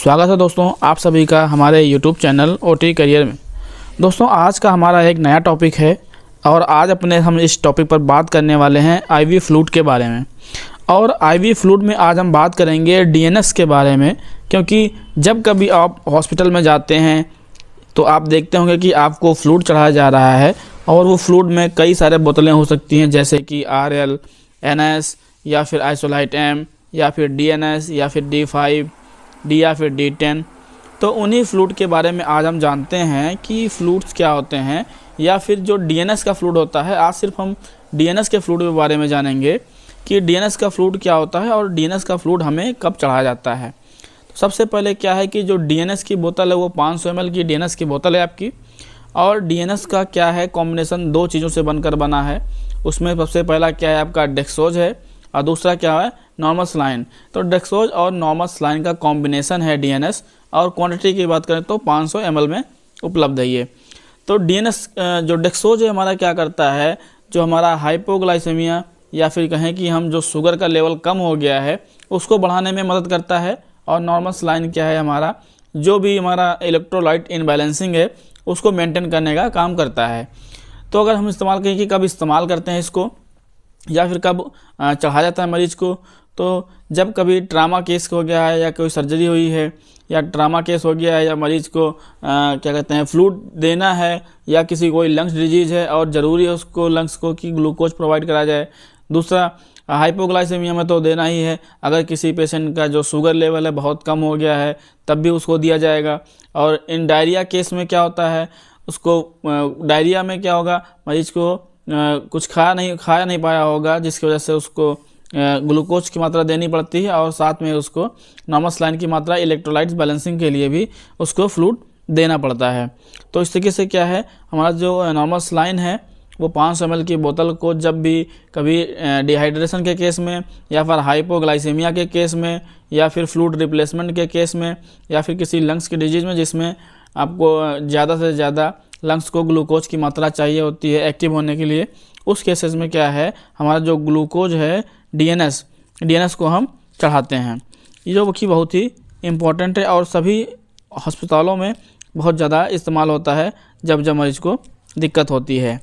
स्वागत है दोस्तों आप सभी का हमारे YouTube चैनल OT करियर में। दोस्तों आज का हमारा एक नया टॉपिक है और आज हम इस टॉपिक पर बात करने वाले हैं IV फ्लूइड के बारे में। और IV फ्लूइड में आज हम बात करेंगे DNS के बारे में, क्योंकि जब कभी आप हॉस्पिटल में जाते हैं तो आप देखते होंगे कि आपको फ्लूइड चढ़ाया जा रहा है और वो फ्लूइड में कई सारे बोतलें हो सकती हैं, जैसे कि RL, NS या फिर आइसोलाइट M या फिर DNS या फिर D5 D या फिर D10। तो उन्हीं फ्लूइड के बारे में आज हम जानते हैं कि फ्लूइड्स क्या होते हैं, या फिर जो DNS का फ्लूइड होता है। आज सिर्फ हम DNS के फ्लूइड के बारे में जानेंगे कि DNS का फ्लूइड क्या होता है और DNS का फ्लूइड हमें कब चढ़ाया जाता है। तो सबसे पहले क्या है कि जो DNS की बोतल है वो 500 ml की DNS की बोतल है आपकी। और DNS का क्या है, कॉम्बिनेशन दो चीज़ों से बनकर बना है। उसमें सबसे पहला क्या है आपका डेक्सोज है और दूसरा क्या है नॉर्मल सलाइन। तो डेक्सोज और नॉर्मल सलाइन का कॉम्बिनेशन है DNS। और क्वांटिटी की बात करें तो 500 ml में उपलब्ध है ये। तो DNS जो डेक्सोज है हमारा क्या करता है, जो हमारा हाइपोग्लाइसेमिया या फिर कहें कि हम जो शुगर का लेवल कम हो गया है उसको बढ़ाने में मदद करता है। और नॉर्मल सलाइन क्या है, हमारा जो भी हमारा इलेक्ट्रोलाइट इनबैलेंसिंग है उसको मेंटेन करने का काम करता है। तो अगर हम इस्तेमाल करें कि कब इस्तेमाल करते हैं इसको या फिर कब चढ़ाया जाता है मरीज को, तो जब कभी ट्रामा केस हो गया है या कोई सर्जरी हुई है या ट्रामा केस हो गया है या मरीज को क्या कहते हैं फ्लूइड देना है या किसी कोई लंग्स डिजीज़ है और ज़रूरी है उसको लंग्स को कि ग्लूकोज प्रोवाइड करा जाए। दूसरा हाइपोग्लाइसेमिया में तो देना ही है। अगर किसी पेशेंट का जो शुगर लेवल है बहुत कम हो गया है तब भी उसको दिया जाएगा। और इन डायरिया केस में क्या होता है, उसको डायरिया में क्या होगा, मरीज को कुछ खाया नहीं पाया होगा जिसकी वजह से उसको ग्लूकोज की मात्रा देनी पड़ती है और साथ में उसको नॉर्मल सलाइन की मात्रा इलेक्ट्रोलाइट्स बैलेंसिंग के लिए भी उसको फ्लूइड देना पड़ता है। तो इस तरीके से क्या है, हमारा जो नॉर्मल सलाइन है वो 500 ml की बोतल को जब भी कभी डिहाइड्रेशन के केस में या फिर हाइपोग्लाइसेमिया के केस में या फिर फ्लूइड रिप्लेसमेंट के केस में या फिर किसी लंग्स की डिजीज़ में जिसमें आपको ज़्यादा से ज़्यादा लंग्स को ग्लूकोज की मात्रा चाहिए होती है एक्टिव होने के लिए, उस केसेस में क्या है हमारा जो ग्लूकोज है DNS को हम चढ़ाते हैं। ये जो कि बहुत ही इम्पोर्टेंट है और सभी अस्पतालों में बहुत ज़्यादा इस्तेमाल होता है जब मरीज को दिक्कत होती है।